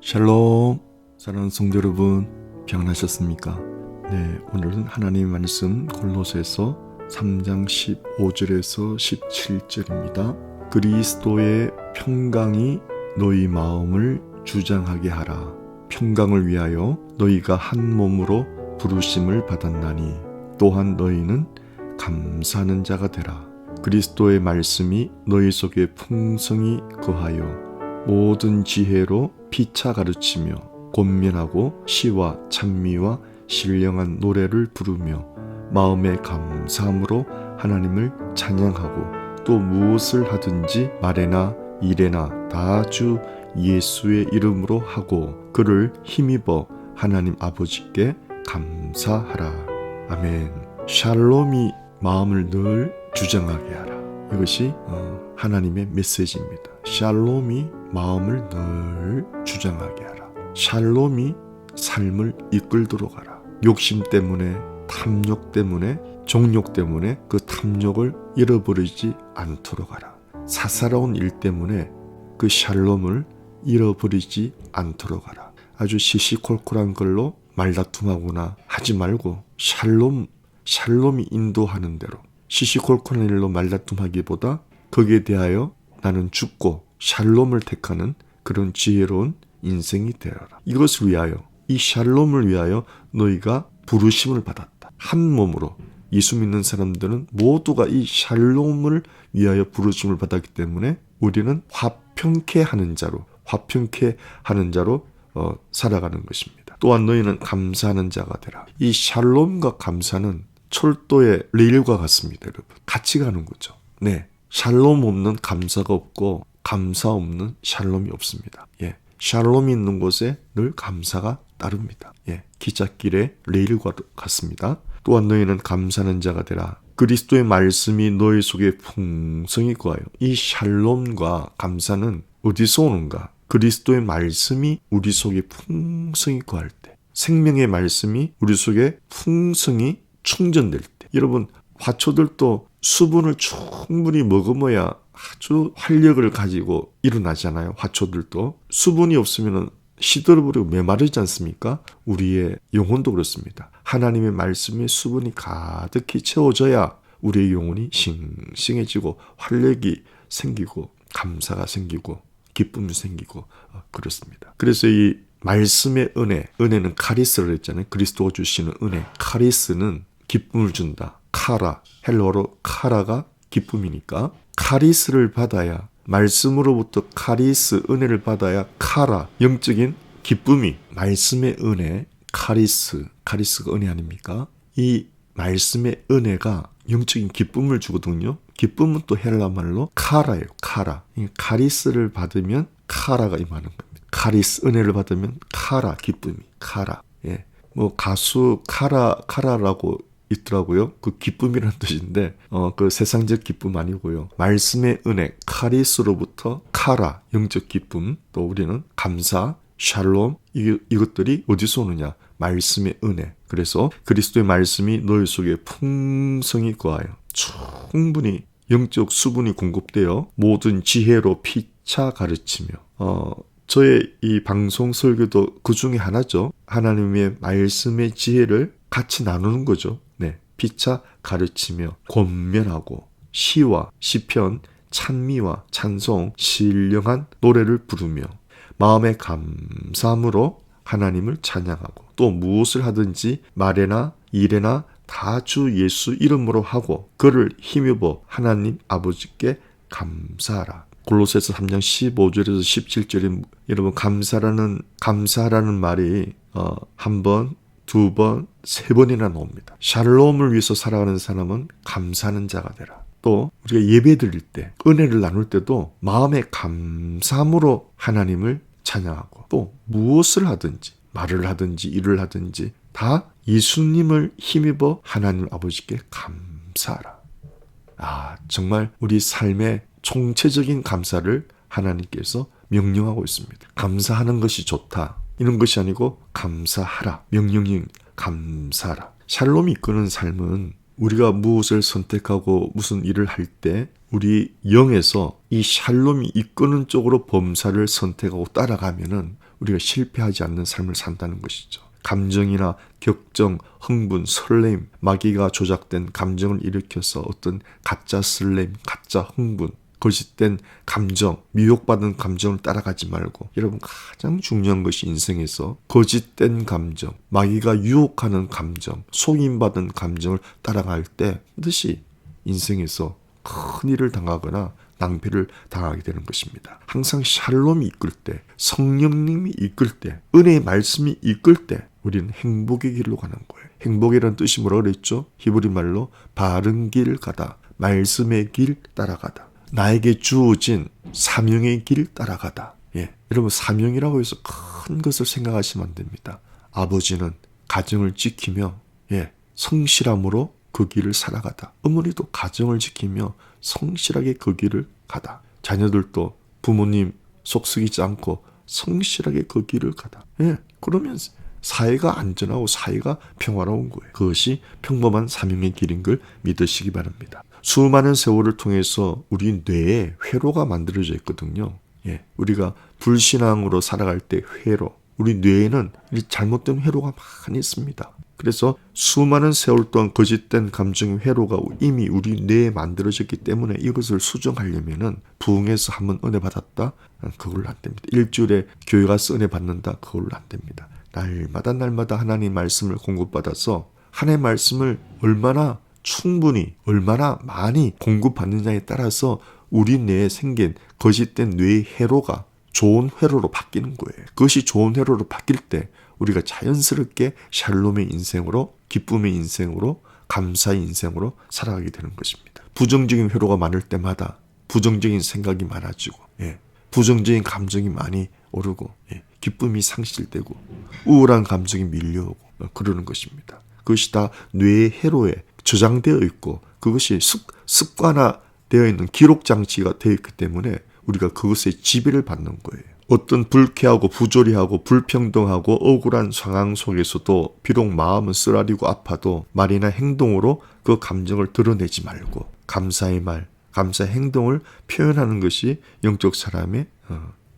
샬롬, 사랑하는 성도 여러분, 평안하셨습니까? 네, 오늘은 하나님의 말씀 골로새서 3장 15절에서 17절입니다. 그리스도의 평강이 너희 마음을 주장하게 하라. 평강을 위하여 너희가 한 몸으로 부르심을 받았나니 또한 너희는 감사하는 자가 되라. 그리스도의 말씀이 너희 속에 풍성히 거하여 모든 지혜로 피차 가르치며 권면하고 시와 찬미와 신령한 노래를 부르며 마음의 감사함으로 하나님을 찬양하고 또 무엇을 하든지 말에나 일에나 다 주 예수의 이름으로 하고 그를 힘입어 하나님 아버지께 감사하라. 아멘. 샬롬이 마음을 늘 주장하게 하라. 이것이 하나님의 메시지입니다. 샬롬이 마음을 늘 주장하게 하라. 샬롬이 삶을 이끌도록 하라. 욕심 때문에, 탐욕 때문에, 정욕 때문에 그 탐욕을 잃어버리지 않도록 하라. 사사로운 일 때문에 그 샬롬을 잃어버리지 않도록 하라. 아주 시시콜콜한 걸로 말다툼하거나 하지 말고 샬롬이 인도하는 대로 시시콜콜한 일로 말다툼하기보다 거기에 대하여 나는 죽고 샬롬을 택하는 그런 지혜로운 인생이 되어라. 이것을 위하여, 이 샬롬을 위하여 너희가 부르심을 받았다. 한 몸으로 예수 믿는 사람들은 모두가 이 샬롬을 위하여 부르심을 받았기 때문에 우리는 화평케 하는 자로 살아가는 것입니다. 또한 너희는 감사하는 자가 되라. 이 샬롬과 감사는 철도의 레일과 같습니다, 여러분. 같이 가는 거죠. 네, 샬롬 없는 감사가 없고 감사 없는 샬롬이 없습니다. 예, 샬롬이 있는 곳에 늘 감사가 따릅니다. 예, 기찻길의 레일과 같습니다. 또한 너희는 감사하는 자가 되라. 그리스도의 말씀이 너희 속에 풍성히 거하여. 이 샬롬과 감사는 어디서 오는가? 그리스도의 말씀이 우리 속에 풍성히 거할 때, 생명의 말씀이 우리 속에 풍성히 충전될 때. 여러분, 화초들도 수분을 충분히 머금어야 아주 활력을 가지고 일어나잖아요. 화초들도 수분이 없으면 시들어버리고 메마르지 않습니까? 우리의 영혼도 그렇습니다. 하나님의 말씀에 수분이 가득히 채워져야 우리의 영혼이 싱싱해지고 활력이 생기고 감사가 생기고 기쁨이 생기고 그렇습니다. 그래서 이 말씀의 은혜는 카리스라고 했잖아요. 그리스도가 주시는 은혜, 카리스는 기쁨을 준다. 카라, 헬로어로 카라가 기쁨이니까 카리스를 받아야, 말씀으로부터 카리스, 은혜를 받아야 카라, 영적인 기쁨이, 말씀의 은혜, 카리스가 은혜 아닙니까? 이 말씀의 은혜가 영적인 기쁨을 주거든요. 기쁨은 또 헬라 말로 카라예요. 카라. 카리스를 받으면 카라가 임하는 겁니다. 카리스, 은혜를 받으면 카라, 기쁨이, 카라. 예. 뭐 가수 카라라고 있더라고요. 그 기쁨이라는 뜻인데 그 세상적 기쁨 아니고요. 말씀의 은혜, 카리스로부터 카라, 영적 기쁨, 또 우리는 감사, 샬롬, 이것들이 어디서 오느냐? 말씀의 은혜. 그래서 그리스도의 말씀이 너희 속에 풍성히 거하여 충분히 영적 수분이 공급되어 모든 지혜로 피차 가르치며 저의 이 방송 설교도 그 중에 하나죠. 하나님의 말씀의 지혜를 같이 나누는 거죠. 네, 피차 가르치며 권면하고 시와 시편, 찬미와 찬송, 신령한 노래를 부르며 마음의 감사함으로 하나님을 찬양하고 또 무엇을 하든지 말에나 일에나 다 주 예수 이름으로 하고 그를 힘입어 하나님 아버지께 감사하라. 골로새서 3장 15절에서 17절에 여러분 감사라는 말이 한 번, 두 번, 세 번이나 나옵니다. 샬롬을 위해서 살아가는 사람은 감사하는 자가 되라. 또 우리가 예배 드릴 때, 은혜를 나눌 때도 마음의 감사함으로 하나님을 찬양하고 또 무엇을 하든지 말을 하든지 일을 하든지 다 예수님을 힘입어 하나님 아버지께 감사하라. 정말 우리 삶의 총체적인 감사를 하나님께서 명령하고 있습니다. 감사하는 것이 좋다. 이런 것이 아니고 감사하라. 명령이 감사하라. 샬롬이 이끄는 삶은 우리가 무엇을 선택하고 무슨 일을 할 때 우리 영에서 이 샬롬이 이끄는 쪽으로 범사를 선택하고 따라가면은 우리가 실패하지 않는 삶을 산다는 것이죠. 감정이나 격정, 흥분, 설렘, 마귀가 조작된 감정을 일으켜서 어떤 가짜 설렘, 가짜 흥분, 거짓된 감정, 미혹받은 감정을 따라가지 말고, 여러분 가장 중요한 것이 인생에서 거짓된 감정, 마귀가 유혹하는 감정, 속임받은 감정을 따라갈 때 반드시 인생에서 큰 일을 당하거나 낭패를 당하게 되는 것입니다. 항상 샬롬이 이끌 때, 성령님이 이끌 때, 은혜의 말씀이 이끌 때 우리는 행복의 길로 가는 거예요. 행복이라는 뜻이 뭐라고 그랬죠? 히브리 말로 바른 길 가다, 말씀의 길 따라가다, 나에게 주어진 사명의 길 따라가다. 여러분 사명이라고 해서 큰 것을 생각하시면 안 됩니다. 아버지는 가정을 지키며 성실함으로 그 길을 살아가다. 어머니도 가정을 지키며 성실하게 그 길을 가다. 자녀들도 부모님 속썩이지 않고 성실하게 그 길을 가다. 그러면 사회가 안전하고 사회가 평화로운 거예요. 그것이 평범한 사명의 길인 걸 믿으시기 바랍니다. 수많은 세월을 통해서 우리 뇌에 회로가 만들어져 있거든요. 우리가 불신앙으로 살아갈 때 회로, 우리 뇌에는 잘못된 회로가 많이 있습니다. 그래서 수많은 세월 동안 거짓된 감정의 회로가 이미 우리 뇌에 만들어졌기 때문에 이것을 수정하려면은 부흥해서 한번 은혜 받았다? 그걸로 안 됩니다. 일주일에 교회 가서 은혜 받는다? 그걸로 안 됩니다. 날마다 하나님 말씀을 공급받아서 하나님의 말씀을 얼마나 충분히, 얼마나 많이 공급받느냐에 따라서 우리 뇌에 생긴 거짓된 뇌의 회로가 좋은 회로로 바뀌는 거예요. 그것이 좋은 회로로 바뀔 때 우리가 자연스럽게 샬롬의 인생으로, 기쁨의 인생으로, 감사의 인생으로 살아가게 되는 것입니다. 부정적인 회로가 많을 때마다 부정적인 생각이 많아지고, 부정적인 감정이 많이 오르고, 기쁨이 상실되고, 우울한 감정이 밀려오고 그러는 것입니다. 그것이 다 뇌의 회로에 저장되어 있고, 그것이 습관화되어 있는 기록 장치가 되어 있기 때문에 우리가 그것에 지배를 받는 거예요. 어떤 불쾌하고 부조리하고 불평등하고 억울한 상황 속에서도 비록 마음은 쓰라리고 아파도 말이나 행동으로 그 감정을 드러내지 말고 감사의 말, 감사의 행동을 표현하는 것이 영적 사람의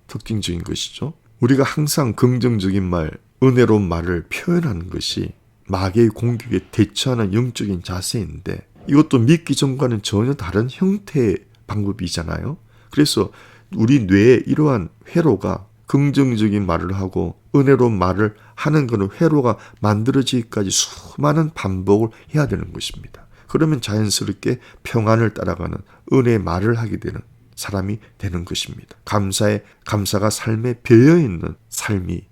특징적인 것이죠. 우리가 항상 긍정적인 말, 은혜로운 말을 표현하는 것이 마귀의 공격에 대처하는 영적인 자세인데, 이것도 믿기 전과는 전혀 다른 형태의 방법이잖아요. 그래서 우리 뇌에 이러한 회로가 긍정적인 말을 하고 은혜로운 말을 하는 그런 회로가 만들어지기까지 수많은 반복을 해야 되는 것입니다. 그러면 자연스럽게 평안을 따라가는 은혜의 말을 하게 되는 사람이 되는 것입니다. 감사가 삶에 배어있는 삶이,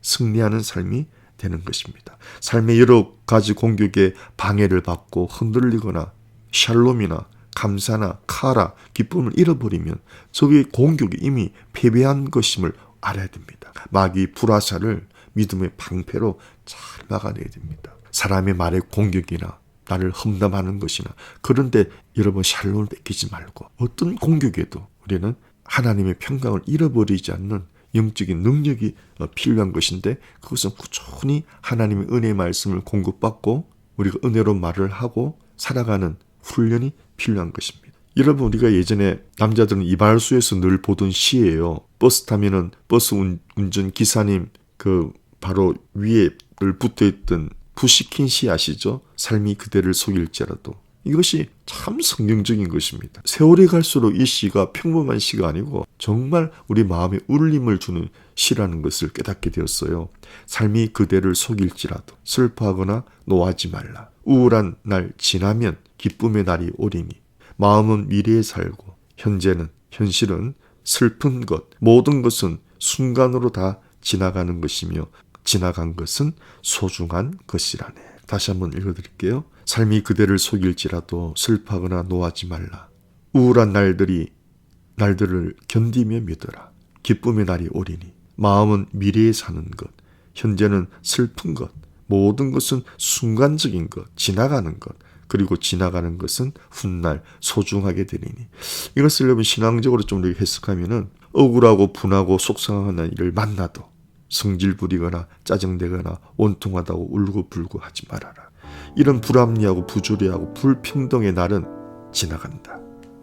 승리하는 삶이 되는 것입니다. 삶의 여러 가지 공격에 방해를 받고 흔들리거나 샬롬이나 감사나 카라, 기쁨을 잃어버리면 저의 공격이 이미 패배한 것임을 알아야 됩니다. 마귀 불화살을 믿음의 방패로 잘 막아내야 됩니다. 사람의 말의 공격이나 나를 험담하는 것이나, 그런데 여러분 샬롬을 뺏기지 말고 어떤 공격에도 우리는 하나님의 평강을 잃어버리지 않는 영적인 능력이 필요한 것인데, 그것은 꾸준히 하나님의 은혜의 말씀을 공급받고 우리가 은혜로운 말을 하고 살아가는 훈련이 필요한 것입니다. 여러분, 우리가 예전에 남자들은 이발소에서 늘 보던 시예요. 버스 타면은 버스 운전 기사님 그 바로 위에 붙어있던 부시킨 시 아시죠? 삶이 그대를 속일지라도. 이것이 참 성경적인 것입니다. 세월이 갈수록 이 시가 평범한 시가 아니고 정말 우리 마음에 울림을 주는 시라는 것을 깨닫게 되었어요. 삶이 그대를 속일지라도 슬퍼하거나 노하지 말라. 우울한 날 지나면 기쁨의 날이 오리니, 마음은 미래에 살고 현실은 슬픈 것, 모든 것은 순간으로 다 지나가는 것이며 지나간 것은 소중한 것이라네. 다시 한번 읽어드릴게요. 삶이 그대를 속일지라도 슬퍼하거나 노하지 말라. 우울한 날들을 견디며 믿어라. 기쁨의 날이 오리니, 마음은 미래에 사는 것, 현재는 슬픈 것, 모든 것은 순간적인 것, 지나가는 것, 그리고 지나가는 것은 훗날 소중하게 되리니. 이것을 여러분 신앙적으로 좀 이렇게 해석하면은, 억울하고 분하고 속상한 일을 만나도 성질 부리거나 짜증내거나 원통하다고 울고불고 하지 말아라. 이런 불합리하고 부조리하고 불평등의 날은 지나간다.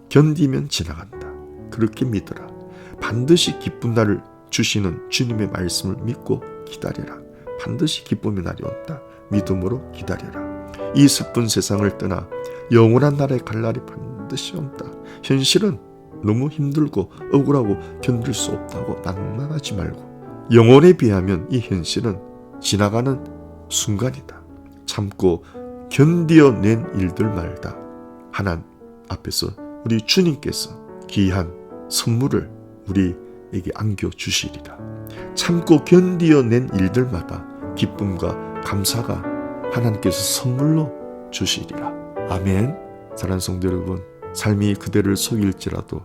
견디면 지나간다. 그렇게 믿어라. 반드시 기쁜 날을 주시는 주님의 말씀을 믿고 기다려라. 반드시 기쁨의 날이 온다. 믿음으로 기다려라. 이 슬픈 세상을 떠나 영원한 나라에 갈 날이 반드시 온다. 현실은 너무 힘들고 억울하고 견딜 수 없다고 낭만하지 말고, 영혼에 비하면 이 현실은 지나가는 순간이다. 참고 견디어낸 일들마다 하나님 앞에서 우리 주님께서 귀한 선물을 우리에게 안겨주시리라. 참고 견디어낸 일들마다 기쁨과 감사가 하나님께서 선물로 주시리라. 아멘. 사랑하는 성도 여러분, 삶이 그대를 속일지라도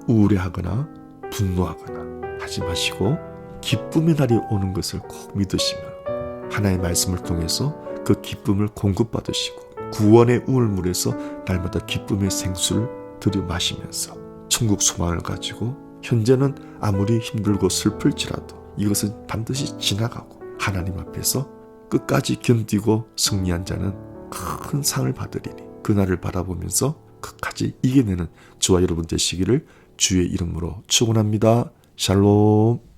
우울해하거나 분노하거나 하지 마시고 기쁨의 날이 오는 것을 꼭 믿으시며 하나님의 말씀을 통해서 그 기쁨을 공급받으시고 구원의 우물물에서 날마다 기쁨의 생수를 들여 마시면서 천국 소망을 가지고 현재는 아무리 힘들고 슬플지라도 이것은 반드시 지나가고 하나님 앞에서 끝까지 견디고 승리한 자는 큰 상을 받으리니 그날을 바라보면서 끝까지 이겨내는 저와 여러분 되시기를 주의 이름으로 축원합니다. 샬롬.